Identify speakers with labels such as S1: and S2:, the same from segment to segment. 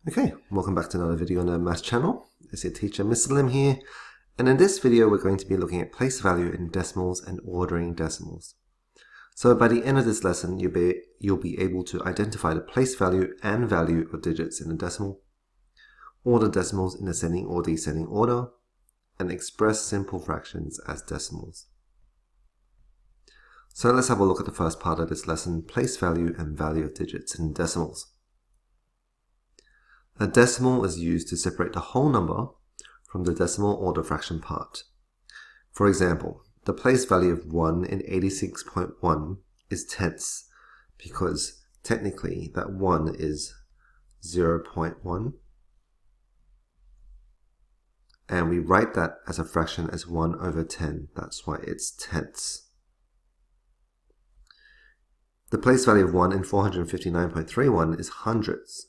S1: Okay, welcome back to another video on the Maths channel. It's your teacher, Mr. Lim here, and in this video we're going to be looking at place value in decimals and ordering decimals. So by the end of this lesson, you'll be able to identify the place value and value of digits in a decimal, order decimals in ascending or descending order, and express simple fractions as decimals. So let's have a look at the first part of this lesson, place value and value of digits in decimals. A decimal is used to separate the whole number from the decimal order fraction part. For example, the place value of 1 in 86.1 is tenths because technically that 1 is 0.1, and we write that as a fraction as 1 over 10. That's why it's tenths. The place value of 1 in 459.31 is hundredths,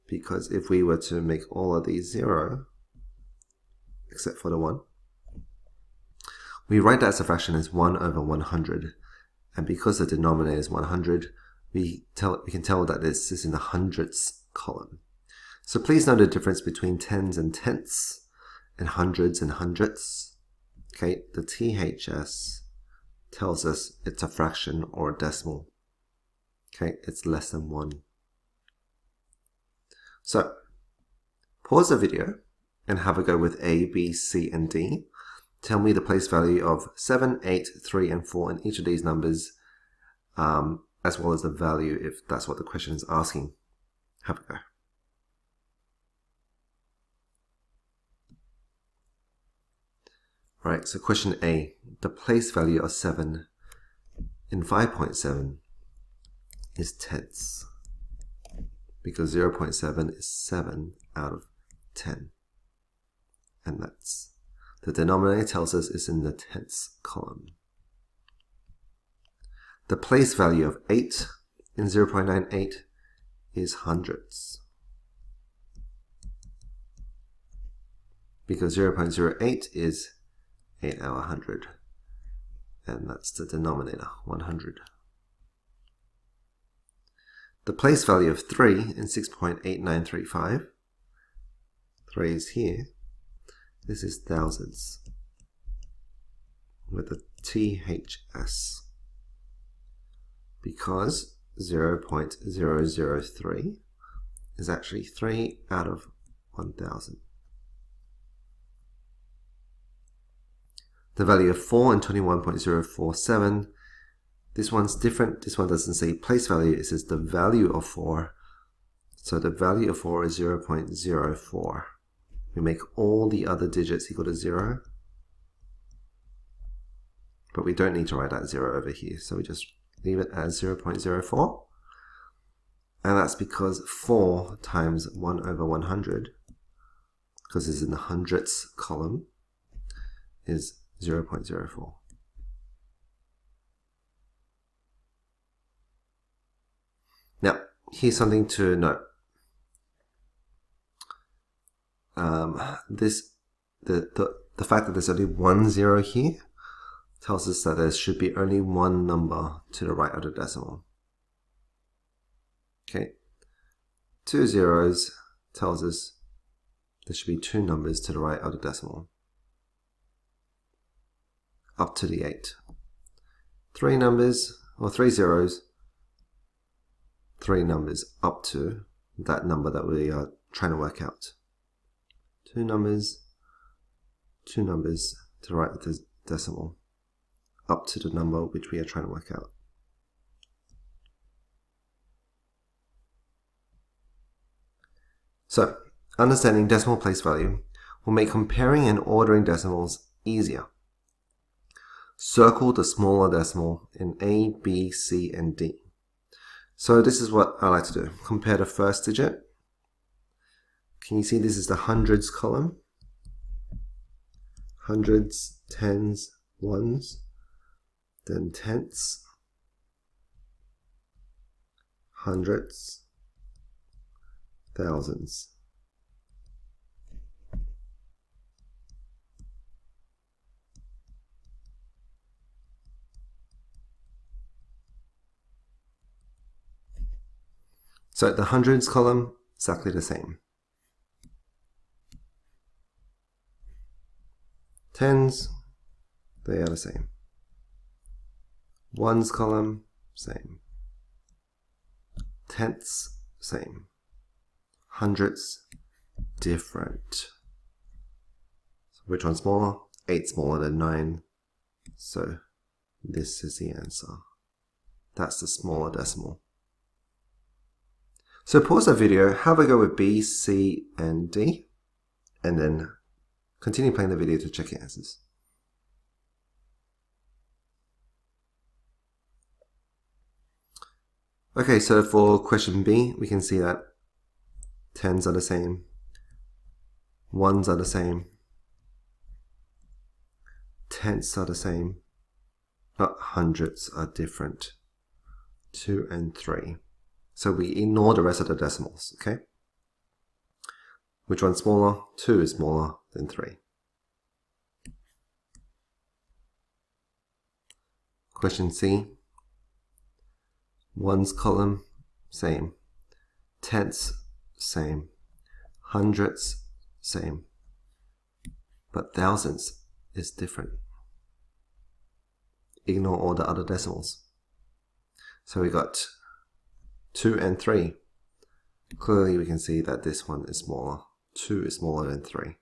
S1: because if we were to make all of these 0, except for the 1, we write that as a fraction as 1 over 100. And because the denominator is 100, we can tell that this is in the hundredths column. So please note the difference between tens and tenths, and hundreds and hundredths. Okay, the THS tells us it's a fraction or a decimal. Okay, it's less than 1. So, pause the video and have a go with A, B, C, and D. Tell me the place value of 7, 8, 3, and 4 in each of these numbers, as well as the value if that's what the question is asking. Have a go. Right, so question A, the place value of 7 in 5.7 is tenths, because 0.7 is 7 out of 10. And that's, the denominator tells us it's in the tenths column. The place value of 8 in 0.98 is hundredths, because 0.08 is 8 out of 100. And that's the denominator, 100. The place value of 3 in 6.8935, 3 is here, this is thousandths, with a THS, because 0.003 is actually 3 out of 1000. The value of 4 in 21.047, this one's different. This one doesn't say place value, it says the value of 4. So the value of 4 is 0.04. We make all the other digits equal to 0. But we don't need to write that 0 over here. So we just leave it as 0.04. And that's because 4 times 1 over 100, because it's in the hundredths column, is 0.04. Now, here's something to note. The fact that there's only one 0 here tells us that there should be only one number to the right of the decimal. Okay, 2 zeros tells us there should be 2 numbers to the right of the decimal, up to the 8. 3 numbers, or 3 zeros, 3 numbers up to that number that we are trying to work out. 2 numbers to the right of the decimal, up to the number which we are trying to work out. So, understanding decimal place value will make comparing and ordering decimals easier. Circle the smaller decimal in A, B, C, and D. So this is what I like to do. Compare the first digit. Can you see this is the hundreds column? Hundreds, tens, ones, then tenths, hundredths, thousands. So the hundreds column, exactly the same. Tens, they are the same. Ones column, same. Tenths, same. Hundredths, different. So which one's smaller? 8 smaller than 9. So this is the answer. That's the smaller decimal. So pause the video, have a go with B, C, and D, and then continue playing the video to check your answers. Okay, so for question B, we can see that tens are the same, ones are the same, tenths are the same, but hundredths are different. 2 and 3. So we ignore the rest of the decimals, okay? Which one's smaller? 2 is smaller than 3. Question C. Ones column, same. Tenths, same. Hundredths, same. But thousands is different. Ignore all the other decimals. So we got 2 and 3. Clearly we can see that this one is smaller. 2 is smaller than 3.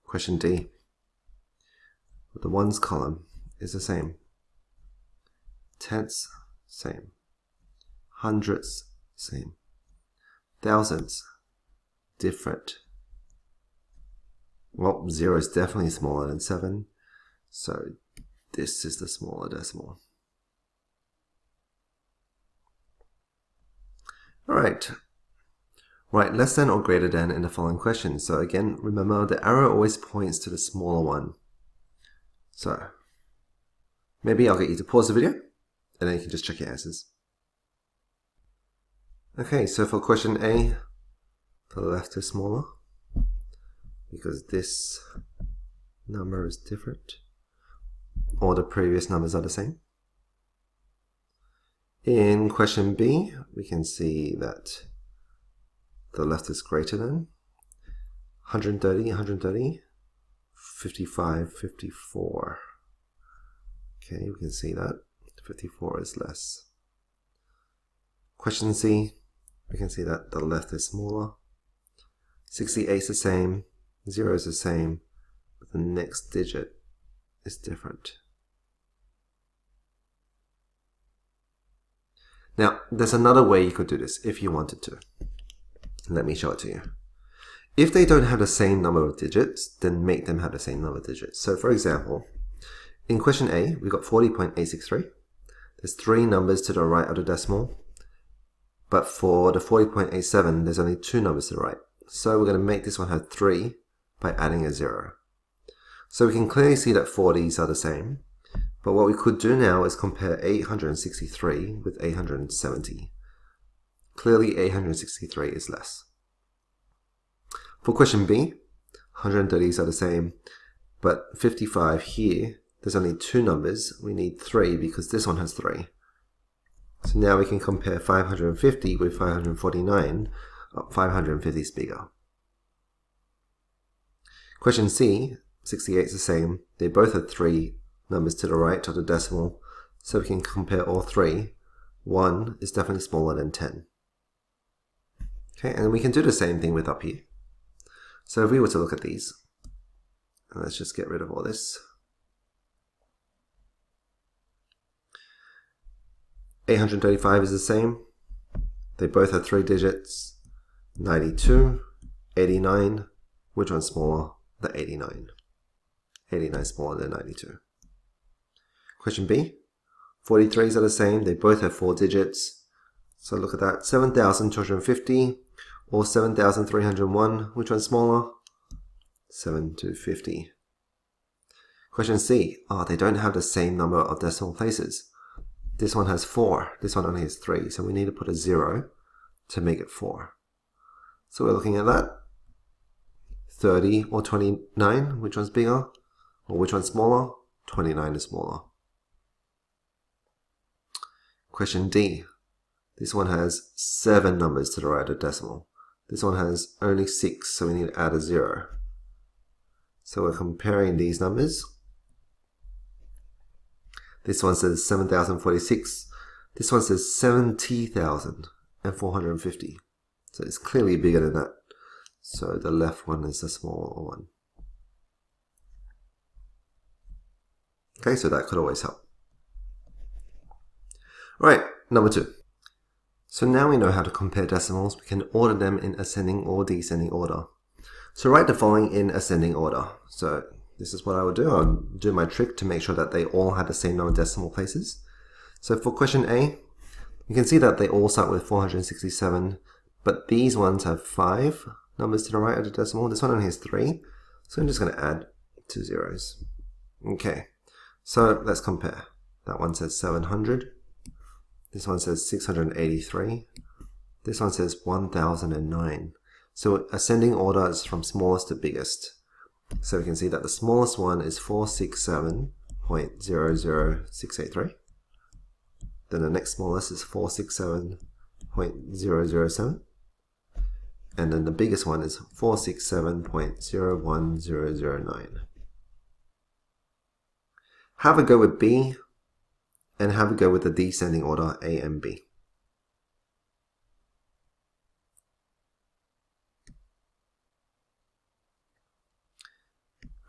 S1: Question D. The ones column is the same. Tenths, same. Hundredths, same. Thousands, different. Well, 0 is definitely smaller than 7. So this is the smaller decimal. Alright, write less than or greater than in the following question. So again, remember the arrow always points to the smaller one. So maybe I'll get you to pause the video and then you can just check your answers. Okay, so for question A, the left is smaller because this number is different. All the previous numbers are the same. In question B, we can see that the left is greater than 130, 130, 55, 54. Okay, we can see that 54 is less. Question C, we can see that the left is smaller. 68 is the same, 0 is the same, but the next digit is different. Now, there's another way you could do this if you wanted to. Let me show it to you. If they don't have the same number of digits, then make them have the same number of digits. So for example, in question A, we got 40.863. There's 3 numbers to the right of the decimal. But for the 40.87, there's only 2 numbers to the right. So we're going to make this one have 3 by adding a 0. So we can clearly see that 40s are the same. But what we could do now is compare 863 with 870. Clearly 863 is less. For question B, 130s are the same, but 55 here, there's only 2 numbers. We need 3 because this one has 3. So now we can compare 550 with 549. 550 is bigger. Question C, 68 is the same. They both have 3 numbers to the right of the decimal, so we can compare all 3. 1 is definitely smaller than 10. Okay, and we can do the same thing with up here. So if we were to look at these, let's just get rid of all this. 835 is the same. They both have 3 digits. 92, 89. Which one's smaller? The 89. 89 is smaller than 92. Question B, 43s are the same. They both have 4 digits. So look at that, 7,250 or 7,301. Which one's smaller? 7,250. Question C, they don't have the same number of decimal places. This one has 4. This one only has 3. So we need to put a 0 to make it 4. So we're looking at that. 30 or 29. Which one's bigger? Or which one's smaller? 29 is smaller. Question D. This one has 7 numbers to the right of the decimal. This one has only 6, so we need to add a 0. So we're comparing these numbers. This one says 7,046. This one says 70,450. So it's clearly bigger than that. So the left one is the smaller one. Okay, so that could always help. Alright, number 2. So now we know how to compare decimals. We can order them in ascending or descending order. So write the following in ascending order. So this is what I would do. I'll do my trick to make sure that they all have the same number of decimal places. So for question A, you can see that they all start with 467, but these ones have 5 numbers to the right of the decimal. This one only has 3, so I'm just going to add 2 zeros. Okay, so let's compare. That one says 700. This one says 683. This one says 1009. So ascending order is from smallest to biggest. So we can see that the smallest one is 467.00683. Then the next smallest is 467.007. And then the biggest one is 467.01009. Have a go with B, and have a go with the descending order A and B.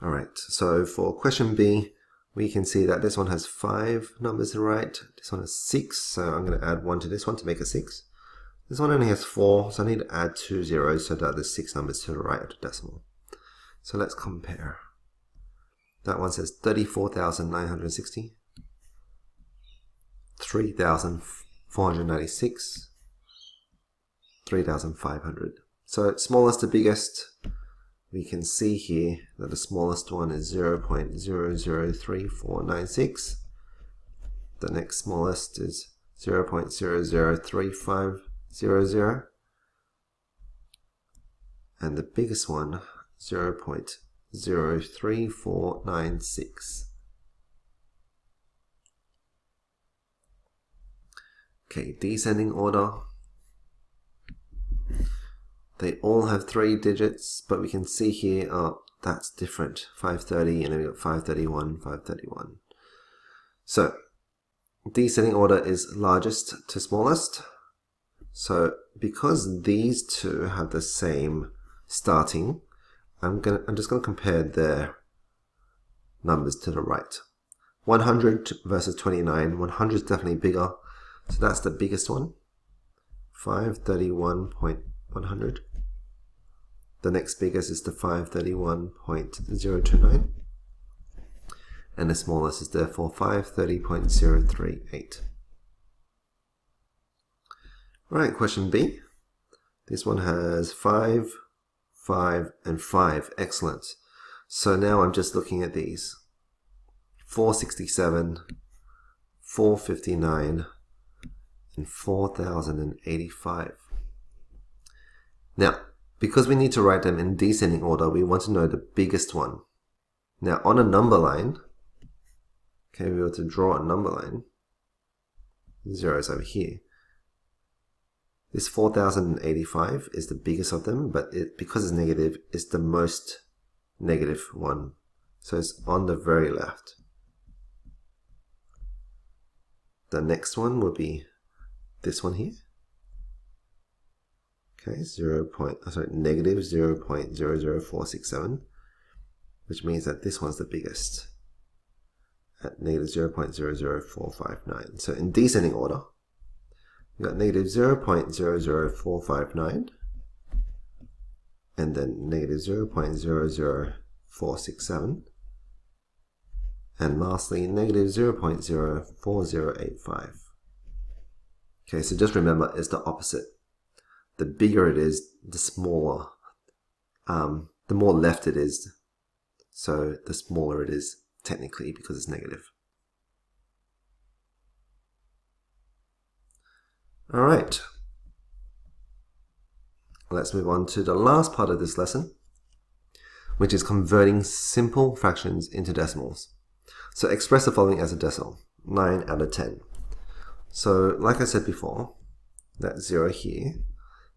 S1: Alright, so for question B, we can see that this one has 5 numbers to the right, this one has 6, so I'm going to add 1 to this one to make a 6. This one only has 4, so I need to add 2 zeros so that there's 6 numbers to the right of the decimal. So let's compare. That one says 34,960, 3,496, 3,500. So smallest to biggest, we can see here that the smallest one is 0.003496. The next smallest is 0.003500. And the biggest one, 0.03496. Okay, descending order. They all have 3 digits, but we can see here, oh, that's different. 530, and then we got 531, 531. So, descending order is largest to smallest. So, because these two have the same starting, I'm just going to compare their numbers to the right. 100 versus 29. 100 is definitely bigger, so that's the biggest one. 531.100. The next biggest is the 531.029. And the smallest is therefore 530.038. Alright, question B. This one has 5, 5, and 5. Excellent. So now I'm just looking at these. 467, 459, and 4085. Now, because we need to write them in descending order, we want to know the biggest one. Now, on a number line, okay, we want to draw a number line. 0 is over here. This 4085 is the biggest of them, but because it's negative, it's the most negative one. So it's on the very left. The next one will be this one here. Okay, negative 0.00467, which means that this one's the biggest at negative 0.00459. So in descending order, we've got negative 0.00459, and then negative 0.00467, and lastly negative 0.04085. Okay, so just remember, it's the opposite. The bigger it is, the smaller, the more left it is, so the smaller it is technically because it's negative. Alright, let's move on to the last part of this lesson, which is converting simple fractions into decimals. So express the following as a decimal, 9 out of 10. So like I said before, that 0 here,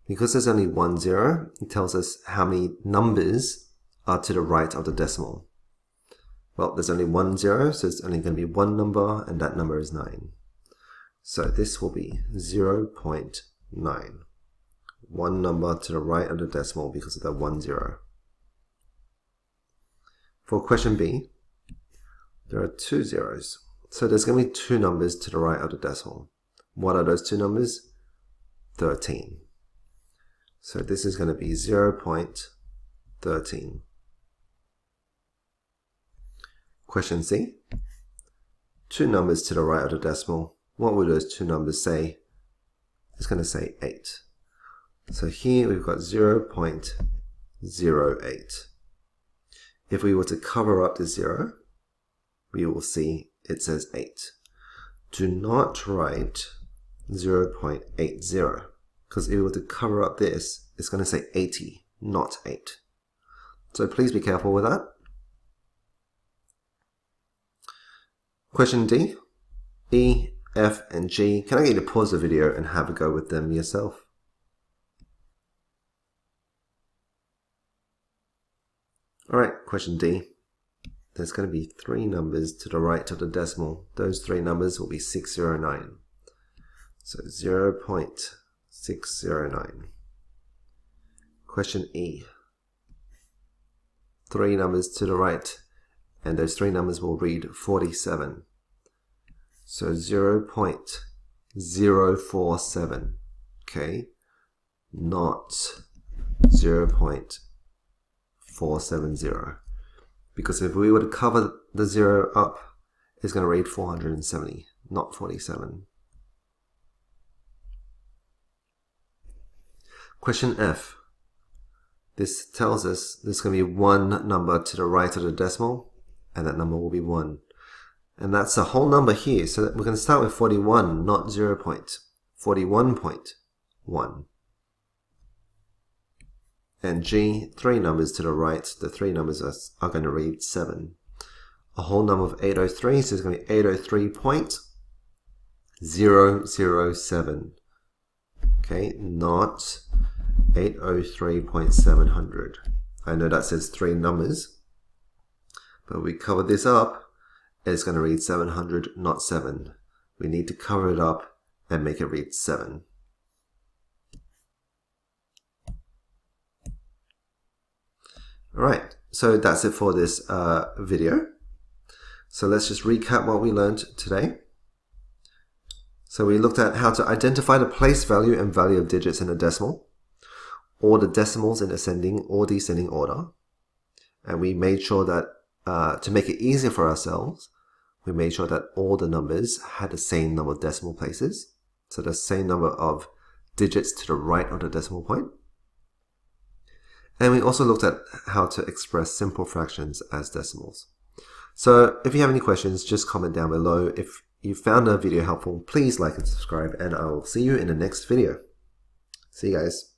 S1: because there's only one 0, it tells us how many numbers are to the right of the decimal. Well, there's only one 0, so it's only going to be one number, and that number is 9. So this will be 0.9. One number to the right of the decimal because of that 1 0. For question B, there are 2 zeros. So there's going to be 2 numbers to the right of the decimal. What are those 2 numbers? 13. So this is going to be 0.13. Question C, 2 numbers to the right of the decimal. What would those 2 numbers say? It's going to say 8. So here we've got 0.08. If we were to cover up the 0, we will see it says 8. Do not write 0.80, because if we were to cover up this, it's going to say 80, not 8. So please be careful with that. Question D, E, F, and G. Can I get you to pause the video and have a go with them yourself? Alright, question D. There's going to be 3 numbers to the right of the decimal. Those 3 numbers will be 609. So 0.609. Question E. 3 numbers to the right, and those 3 numbers will read 47. So 0.047. Okay, not 0.470. Because if we were to cover the 0 up, it's going to read 470, not 47. Question F. This tells us there's going to be 1 number to the right of the decimal, and that number will be 1. And that's a whole number here, so that we're going to start with 41, not 0.41.1. And G, 3 numbers to the right, the 3 numbers are going to read 7. A whole number of 803, so it's going to be 803.007. Okay, not 803.700. I know that says 3 numbers, but we cover this up, it's going to read 700, not 7. We need to cover it up and make it read 7. Alright, so that's it for this video. So let's just recap what we learned today. So we looked at how to identify the place value and value of digits in a decimal, or the decimals in ascending or descending order. And we made sure that to make it easier for ourselves, we made sure that all the numbers had the same number of decimal places. So the same number of digits to the right of the decimal point. And we also looked at how to express simple fractions as decimals. So if you have any questions, just comment down below. If you found the video helpful, please like and subscribe, and I will see you in the next video. See you guys.